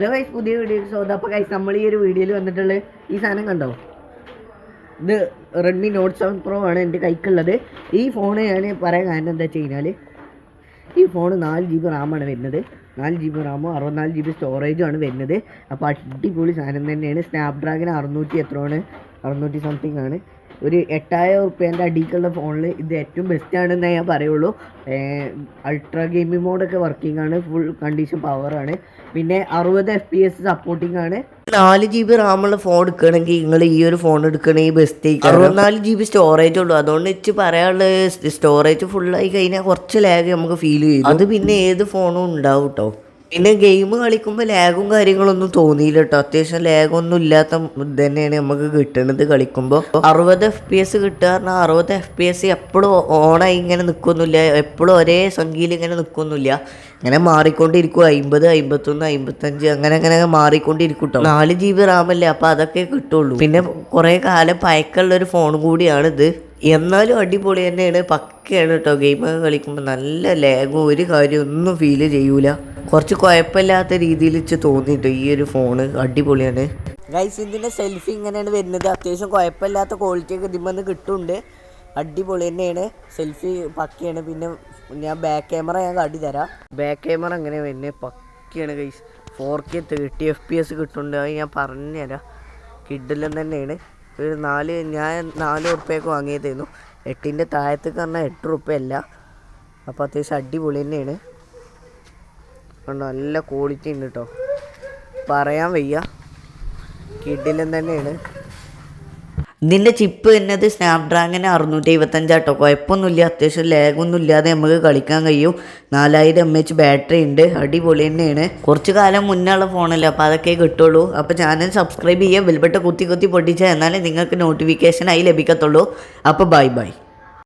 Hello guys, പുതിയ video സോദാ. അപ്പോൾ guys, നമ്മൾ ഈ ഒരു വീഡിയോയിൽ വന്നിട്ടുള്ള ഈ സാധനം കണ്ടോ? ഇത് റെഡ്മി നോട്ട് 7 പ്രോ ആണ് എൻ്റെ കൈക്കുള്ളത്. ഈ ഫോണ് ഞാൻ പറയാൻ കാരണം എന്താ വെച്ച് കഴിഞ്ഞാൽ, ഈ ഫോൺ 4 GB റാമാണ് വരുന്നത്. 4 GB റാമും 64 GB സ്റ്റോറേജും ആണ് വരുന്നത്. അപ്പോൾ അടിപൊളി സാധനം തന്നെയാണ്. സ്നാപ്ഡ്രാഗൺ 600 എത്രയാണ്, 600 സംതിങ് ആണ്. ഒരു 8000 റുപ്യേൻ്റെ അടിക്കുള്ള ഫോണിൽ ഇത് ഏറ്റവും ബെസ്റ്റ് ആണെന്നേ ഞാൻ പറയുള്ളൂ. അൾട്രാ ഗെയിമിംഗ് മോഡൊക്കെ വർക്കിംഗ് ആണ്, ഫുൾ കണ്ടീഷൻ പവറാണ്. പിന്നെ 60 FPS സപ്പോർട്ടിംഗ് ആണ്. 4 GB റാമുള്ള ഫോൺ എടുക്കുകയാണെങ്കിൽ നിങ്ങൾ ഈ ഒരു ഫോൺ എടുക്കണമെങ്കിൽ ബെസ്റ്റ്. 64 GB സ്റ്റോറേജ് ഉള്ളൂ. അതുകൊണ്ട് വെച്ച് പറയാനുള്ളത്, സ്റ്റോറേജ് ഫുള്ളായി കഴിഞ്ഞാൽ കുറച്ച് ലാഗ് നമുക്ക് ഫീൽ ചെയ്യും. അത് പിന്നെ ഏത് ഫോണും ഉണ്ടാവും കേട്ടോ. പിന്നെ ഗെയിം കളിക്കുമ്പോൾ ലാഗും കാര്യങ്ങളൊന്നും തോന്നിയില്ല കേട്ടോ. അത്യാവശ്യം ലാഗൊന്നും ഇല്ലാത്ത ഇത് തന്നെയാണ് നമുക്ക് കിട്ടുന്നത് കളിക്കുമ്പോൾ. 60 FPS കിട്ടുക പറഞ്ഞാൽ 60 FPS എപ്പോഴും ഓണായി ഇങ്ങനെ നിൽക്കൊന്നുമില്ല, എപ്പോഴും ഒരേ സംഖ്യയിൽ ഇങ്ങനെ നിൽക്കൊന്നുമില്ല. ഇങ്ങനെ മാറിക്കൊണ്ടിരിക്കും. 50, 51, 55 അങ്ങനെ മാറിക്കൊണ്ടിരിക്കും കേട്ടോ. 4 GB റാമല്ലേ, അപ്പോൾ അതൊക്കെ കിട്ടുള്ളൂ. പിന്നെ കുറേ കാലം പഴക്കമുള്ളൊരു ഫോൺ കൂടിയാണിത്. എന്നാലും അടിപൊളി തന്നെയാണ്, പക്കയാണ് കേട്ടോ. ഗെയിമൊക്കെ കളിക്കുമ്പോൾ നല്ല ലാഗും ഒരു കാര്യം ഒന്നും ഫീൽ ചെയ്യൂല. കുറച്ച് കുഴപ്പമില്ലാത്ത രീതിയിൽ വെച്ച് തോന്നിട്ടോ. ഈ ഒരു ഫോണ് അടിപൊളിയാണ് ഗൈസ്. ഇതിൻ്റെ സെൽഫി ഇങ്ങനെയാണ് വരുന്നത്. അത്യാവശ്യം കുഴപ്പമില്ലാത്ത ക്വാളിറ്റിയൊക്കെ ഇതിന്മേൽ കിട്ടുന്നുണ്ട്. അടിപൊളി തന്നെയാണ്, സെൽഫി പക്കയാണ്. പിന്നെ ഞാൻ ബാക്ക് ക്യാമറ കാട്ടി തരാം. ബാക്ക് ക്യാമറ അങ്ങനെ വരുന്നത് പക്കയാണ് ഗൈസ്. 4K 30 FPS കിട്ടുന്നുണ്ട്. അത് ഞാൻ പറഞ്ഞുതരാം. കിഡിലും തന്നെയാണ്. ഒരു ഞാൻ 4 ഉറുപ്പ്യക്ക് വാങ്ങിയതായിരുന്നു. 8ൻ്റെ താഴത്തേക്ക് പറഞ്ഞാൽ 8 ഉറുപ്പ്യ അല്ല. അപ്പോൾ അത്യാവശ്യം അടിപൊളി തന്നെയാണ്. നല്ല ക്വാളിറ്റി ഉണ്ട് കേട്ടോ, പറയാൻ വയ്യ. കിഡിലും തന്നെയാണ്. ഇതിൻ്റെ ചിപ്പ് വരുന്നത് സ്നാപ്ഡ്രാഗൺ 625 കേട്ടോ. കുഴപ്പമൊന്നുമില്ല, അത്യാവശ്യം ലാഗൊന്നും ഇല്ലാതെ നമുക്ക് കളിക്കാൻ കഴിയും. 4000 mAh ബാറ്ററി ഉണ്ട്. അടിപൊളി തന്നെയാണ്. കുറച്ച് കാലം മുന്നുള്ള ഫോണല്ലേ, അപ്പോൾ അതൊക്കെ കിട്ടുള്ളൂ. അപ്പോൾ ചാനൽ സബ്സ്ക്രൈബ് ചെയ്യുക, ബെൽ ബട്ടൺ കുത്തി പൊട്ടിച്ചാൽ എന്നാലേ നിങ്ങൾക്ക് നോട്ടിഫിക്കേഷനായി ലഭിക്കത്തുള്ളൂ. അപ്പോൾ ബൈ.